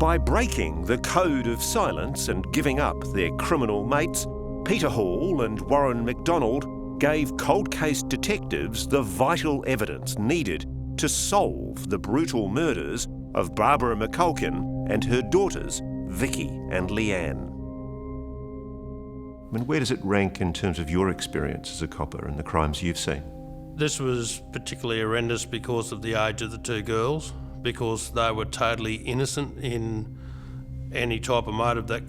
By breaking the code of silence and giving up their criminal mates, Peter Hall and Warren McDonald gave cold case detectives the vital evidence needed to solve the brutal murders of Barbara McCulkin and her daughters, Vicki and Leanne. I mean, where does it rank in terms of your experience as a copper and the crimes you've seen? This was particularly horrendous because of the age of the two girls, because they were totally innocent in any type of motive that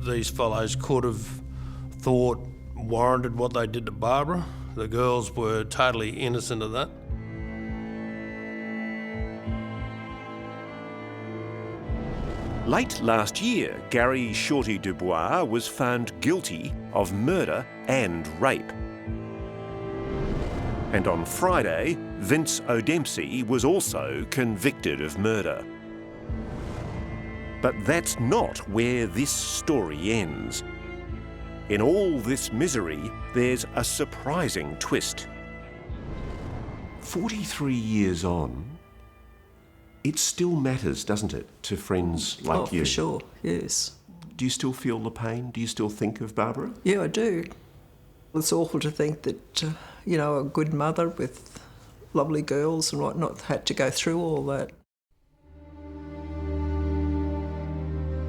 these fellows could have thought warranted what they did to Barbara. The girls were totally innocent of that. Late last year, Garry "Shorty" Dubois was found guilty of murder and rape. And on Friday, Vince O'Dempsey was also convicted of murder. But that's not where this story ends. In all this misery, there's a surprising twist. 43 years on, it still matters, doesn't it, to friends like you? Oh, for sure, yes. Do you still feel the pain? Do you still think of Barbara? Yeah, I do. It's awful to think that, a good mother with lovely girls and whatnot had to go through all that.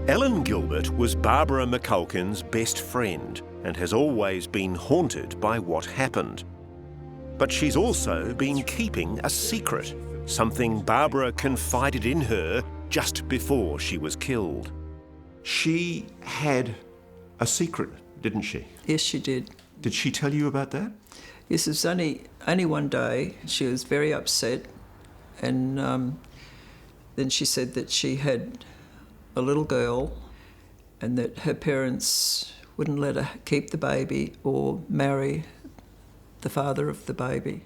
Ellen Gilbert was Barbara McCulkin's best friend and has always been haunted by what happened. But she's also been keeping a secret, something Barbara confided in her just before she was killed. She had a secret, didn't she? Yes, she did. Did she tell you about that? Yes, it was only one day. She was very upset, and then she said that she had a little girl and that her parents wouldn't let her keep the baby or marry the father of the baby.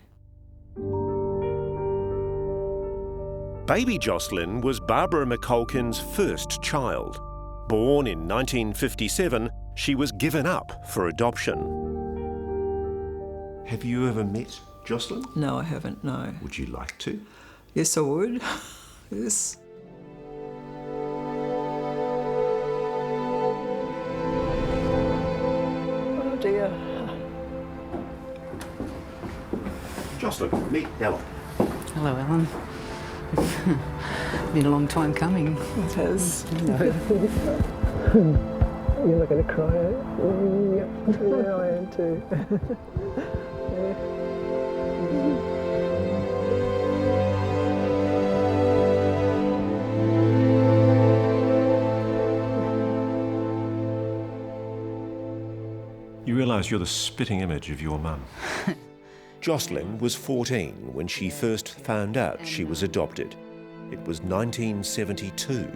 Baby Jocelyn was Barbara McCulkin's first child. Born in 1957, she was given up for adoption. Have you ever met Jocelyn? No, I haven't, no. Would you like to? Yes, I would. Yes. Oh dear. Jocelyn, meet Ellen. Hello, Ellen. Been a long time coming. It has. You're not going to cry, eh? Yeah, I am too. You realise you're the spitting image of your mum. Jocelyn was 14 when she first found out she was adopted. It was 1972,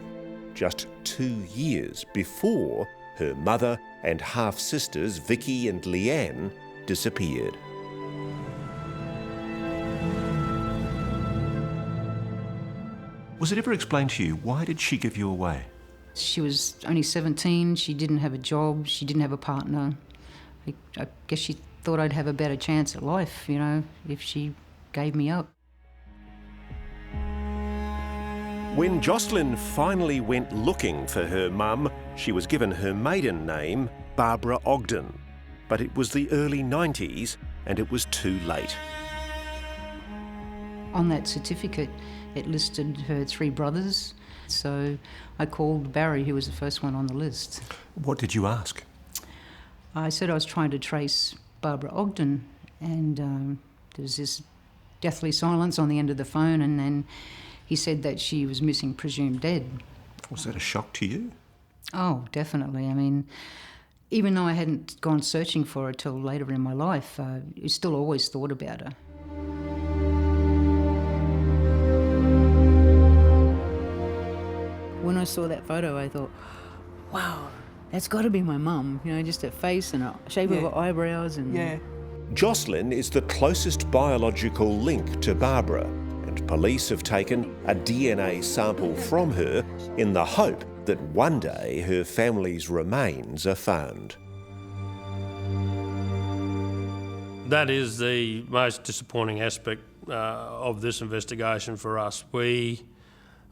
just 2 years before her mother and half-sisters Vicki and Leanne disappeared. Was it ever explained to you, why did she give you away? She was only 17, she didn't have a job, she didn't have a partner. I guess she thought I'd have a better chance at life, if she gave me up. When Jocelyn finally went looking for her mum, she was given her maiden name, Barbara Ogden. But it was the early 90s and it was too late. On that certificate, it listed her 3 brothers. So I called Barry, who was the first one on the list. What did you ask? I said I was trying to trace Barbara Ogden, and there was this deathly silence on the end of the phone, and then he said that she was missing, presumed dead. Was that a shock to you? Oh, definitely. I mean, even though I hadn't gone searching for her till later in my life, I still always thought about her. When I saw that photo, I thought, wow, that's got to be my mum. Just her face and her shape of her eyebrows. And Jocelyn is the closest biological link to Barbara, and police have taken a DNA sample from her in the hope that one day her family's remains are found. That is the most disappointing aspect of this investigation for us. We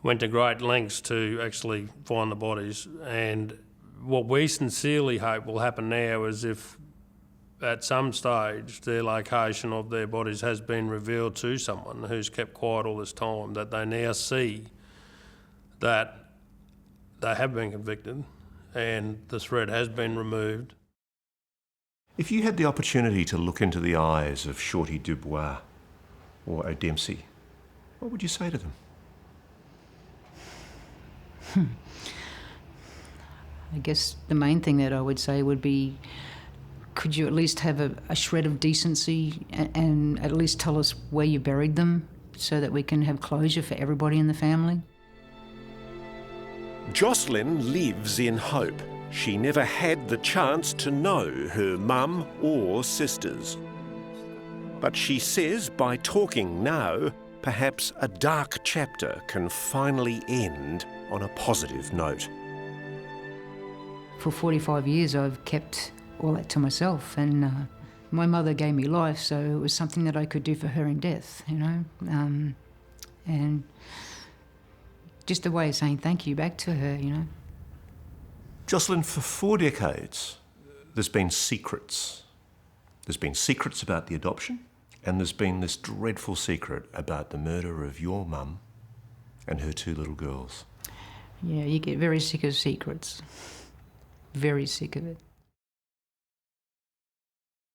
went to great lengths to actually find the bodies. And what we sincerely hope will happen now is if at some stage their location of their bodies has been revealed to someone who's kept quiet all this time, that they now see that they have been convicted and the threat has been removed. If you had the opportunity to look into the eyes of Shorty Dubois or O'Dempsey, what would you say to them? I guess the main thing that I would say would be, could you at least have a shred of decency and at least tell us where you buried them so that we can have closure for everybody in the family? Jocelyn lives in hope. She never had the chance to know her mum or sisters. But she says by talking now, perhaps a dark chapter can finally end on a positive note. For 45 years I've kept all that to myself, and my mother gave me life, so it was something that I could do for her in death, you know, and just a way of saying thank you back to her, you know. Jocelyn, for 4 decades, there's been secrets. There's been secrets about the adoption, and there's been this dreadful secret about the murder of your mum and her 2 little girls. Yeah, you get very sick of secrets. Very sick of it.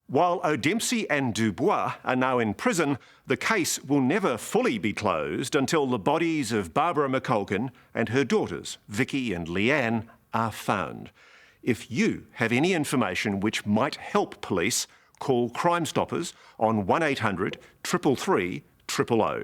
While O'Dempsey and Dubois are now in prison, the case will never fully be closed until the bodies of Barbara McCulkin and her daughters, Vicki and Leanne, are found. If you have any information which might help police, call Crime Stoppers on 1800 333 000.